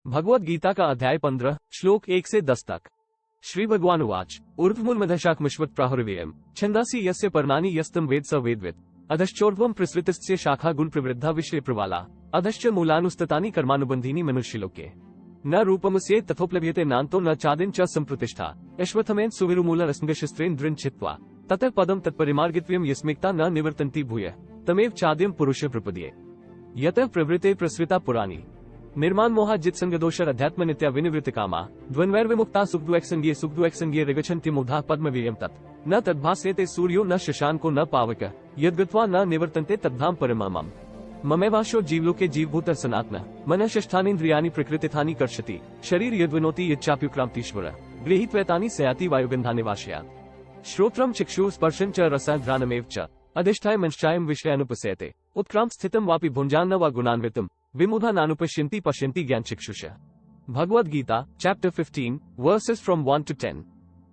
भगवद गीता का अध्याय 15 श्लोक 1 से 10 तक। श्री भगवान उवाच ऊर्ध्वमूलमधशाखमश्वत् प्राहुर्व्ययम् छन्दांसि यस्य पर्णानि यस्तम वेद स वेदवित् अधश्चोर्ध्वं प्रसृतस्य शाखा गुण प्रवृद्धा विषय प्रवाला अधश्च मूलानुस्ततानि कर्मानुबंधीनि मनुष्यलोके न रूपमस्य तथोपलभ्यते नान्तो न चादिन च संप्रतिष्ठा अश्वत्थमेन सुविरुमूलरस्मगशस्त्रेण दृढ छित्त्वा ततः पदम तत्परिमार्गित्वं यस्मिक्ता न निवर्तन्ति भूयः तमेव चाद्यं पुरुष प्रपद्ये यतः प्रवृत्ते प्रसृता पुराणी निर्माण मोहा जित्संगदोषर अध्यात्म नित्या विनिवृत्ति कामा द्वन्वैर विमुक्ता सुखदुएक्संगीय ऋगछन्ति मुग्धा पद्मवीर्यं तत् न तद्भास्यते सूर्यो न शशांको न पावकः यद्गत्वा न निवर्तन्ते तद्धाम परमम् ममेवाशो जीवलोके जीवभूतः सनातनः मनः षष्ठानीन्द्रियाणि प्रकृतिस्थानि कर्षति शरीर यद्विनोति यच्चाप्युक्रांतीश्वर गृहीत्वैतानि सयाति वायुगन्धानि वाशयात् श्रोत्रं चक्षुः स्पर्शं च रसघ्राणमेव च अधिष्ठाय मंश्चायं विषयानुपसेयते उत्क्रांत स्थितं वापि भुञ्जान्न वा गुणान्वितं विमुधा नानुपश्यन्ति पश्यन्ति ज्ञानचक्षुषः। Bhagavad Gita, chapter 15, verses from 1 to 10.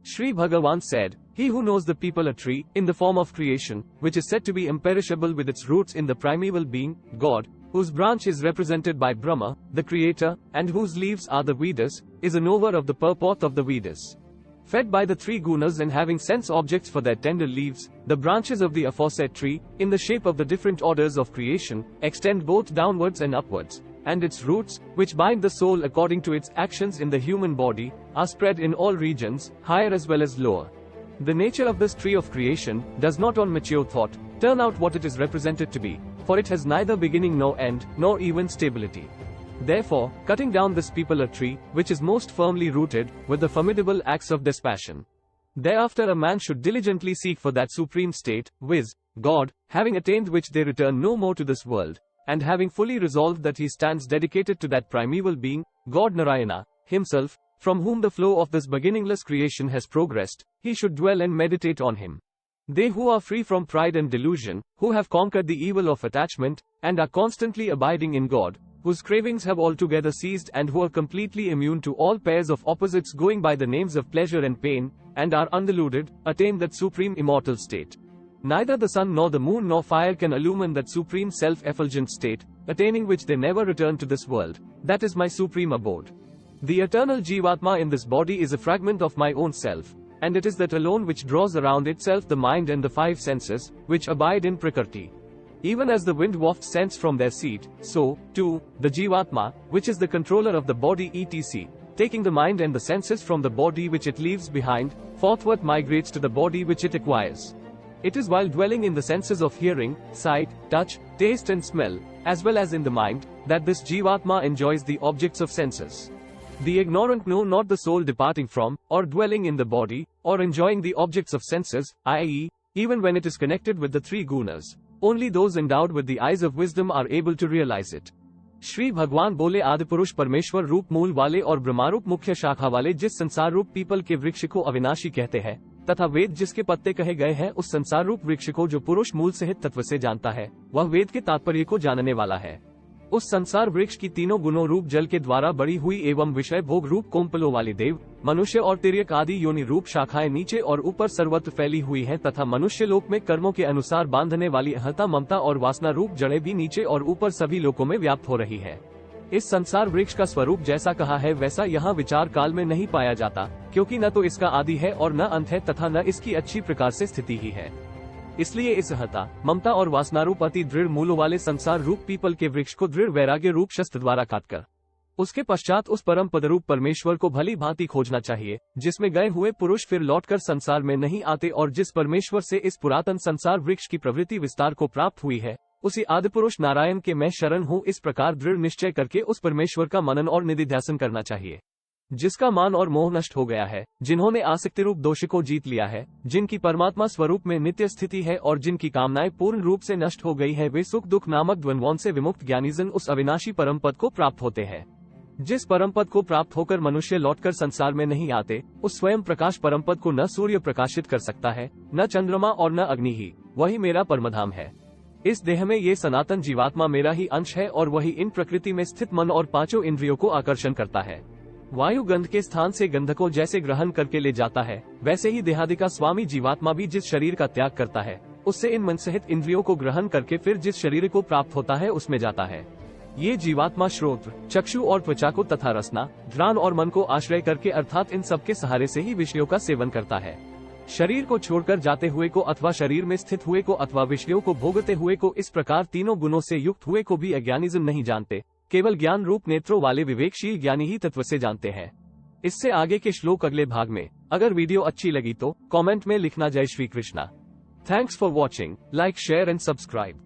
Sri Bhagavan said, He who knows the people a tree, in the form of creation, which is said to be imperishable with its roots in the primeval being, God, whose branch is represented by Brahma, the creator, and whose leaves are the Vedas, is a knower of the purport of the Vedas. Fed by the three gunas and having sense objects for their tender leaves, the branches of the aforesaid tree, in the shape of the different orders of creation, extend both downwards and upwards, and its roots, which bind the soul according to its actions in the human body, are spread in all regions, higher as well as lower. The nature of this tree of creation does not on mature thought turn out what it is represented to be, for it has neither beginning nor end, nor even stability. Therefore, cutting down this peepal tree, which is most firmly rooted, with the formidable axe of dispassion. Thereafter a man should diligently seek for that supreme state, viz., God, having attained which they return no more to this world, and having fully resolved that he stands dedicated to that primeval being, God Narayana, himself, from whom the flow of this beginningless creation has progressed, he should dwell and meditate on him. They who are free from pride and delusion, who have conquered the evil of attachment, and are constantly abiding in God, whose cravings have altogether ceased and who are completely immune to all pairs of opposites going by the names of pleasure and pain, and are undeluded, attain that supreme immortal state. Neither the sun nor the moon nor fire can illumine that supreme self-effulgent state, attaining which they never return to this world. That is my supreme abode. The eternal Jivatma in this body is a fragment of my own self, and it is that alone which draws around itself the mind and the five senses, which abide in Prakriti. Even as the wind wafts scents from their seat, so, too, the Jivatma, which is the controller of the body etc., taking the mind and the senses from the body which it leaves behind, forthwith migrates to the body which it acquires. It is while dwelling in the senses of hearing, sight, touch, taste and smell, as well as in the mind, that this Jivatma enjoys the objects of senses. The ignorant know not the soul departing from, or dwelling in the body, or enjoying the objects of senses, i.e., even when it is connected with the three gunas. Only those endowed with the eyes of wisdom are able to realize it. Shri भगवान बोले आदिपुरुष परमेश्वर रूप मूल वाले और ब्रह्मारूप मुख्य शाखा वाले जिस संसार रूप पीपल के वृक्ष को अविनाशी कहते हैं, तथा वेद जिसके पत्ते कहे गए हैं उस संसार रूप वृक्ष को जो पुरुष मूल सहित तत्व से जानता है, वह वेद के तात्पर्य को जानने वाला है। उस संसार वृक्ष की तीनों गुणों रूप जल के द्वारा बड़ी हुई एवं विषय भोग रूप कोम्पलों वाली देव, मनुष्य और तिर्यक आदि योनि रूप शाखाएं नीचे और ऊपर सर्वत्र फैली हुई हैं तथा मनुष्य लोक में कर्मों के अनुसार बांधने वाली अहंता ममता और वासना रूप जड़ें भी नीचे और ऊपर सभी लोकों में व्याप्त हो रही है। इस संसार वृक्ष का स्वरूप जैसा कहा है वैसा यहाँ विचार काल में नहीं पाया जाता, क्योंकि न तो इसका आदि है और न अंत है तथा न इसकी अच्छी प्रकार से स्थिति ही है। इसलिए इस अहंता, ममता और वासनारूप अति दृढ़ मूलों वाले संसार रूप पीपल के वृक्ष को दृढ़ वैराग्य रूप शस्त्र द्वारा काटकर उसके पश्चात उस परम पदरूप परमेश्वर को भली भांति खोजना चाहिए, जिसमें गए हुए पुरुष फिर लौटकर संसार में नहीं आते और जिस परमेश्वर से इस पुरातन संसार वृक्ष की प्रवृत्ति विस्तार को प्राप्त हुई है, उसी आदिपुरुष नारायण के मैं शरण हूँ इस प्रकार दृढ़ निश्चय करके उस परमेश्वर का मनन और निधिध्यासन करना चाहिए, जिसका मान और मोह नष्ट हो गया है, जिन्होंने आसक्ति रूप दोष को जीत लिया है, जिनकी परमात्मा स्वरूप में नित्य स्थिति है और जिनकी कामनाएं पूर्ण रूप से नष्ट हो गई है, वे सुख दुख नामक द्वंद्वों से विमुक्त ज्ञानीजन उस अविनाशी परम पद को प्राप्त होते हैं। जिस परम पद को प्राप्त होकर मनुष्य लौटकर संसार में नहीं आते, उस स्वयं प्रकाश परम पद को न सूर्य प्रकाशित कर सकता है, न चंद्रमा और न अग्नि ही, वही मेरा परमधाम है। इस देह में ये सनातन जीवात्मा मेरा ही अंश है और वही इन प्रकृति में स्थित मन और पांचों इंद्रियों को आकर्षण करता है। वायु गंध के स्थान से गंध को जैसे ग्रहण करके ले जाता है, वैसे ही देहादि का स्वामी जीवात्मा भी जिस शरीर का त्याग करता है, उससे इन मन सहित इंद्रियों को ग्रहण करके फिर जिस शरीर को प्राप्त होता है उसमें जाता है। ये जीवात्मा श्रोत्र, चक्षु और त्वचा को तथा रसना, घ्राण और मन को आश्रय करके अर्थात इन सब के सहारे से ही विषयों का सेवन करता है। शरीर को छोड़कर जाते हुए को अथवा शरीर में स्थित हुए को अथवा विषयों को भोगते हुए को इस प्रकार तीनों गुणों से युक्त हुए को भी अज्ञानिज्म नहीं जानते, केवल ज्ञान रूप नेत्रों वाले विवेकशील ज्ञानी ही तत्व से जानते हैं। इससे आगे के श्लोक अगले भाग में। अगर वीडियो अच्छी लगी तो कमेंट में लिखना जय Shri Krishna. Thanks for watching, like share and subscribe.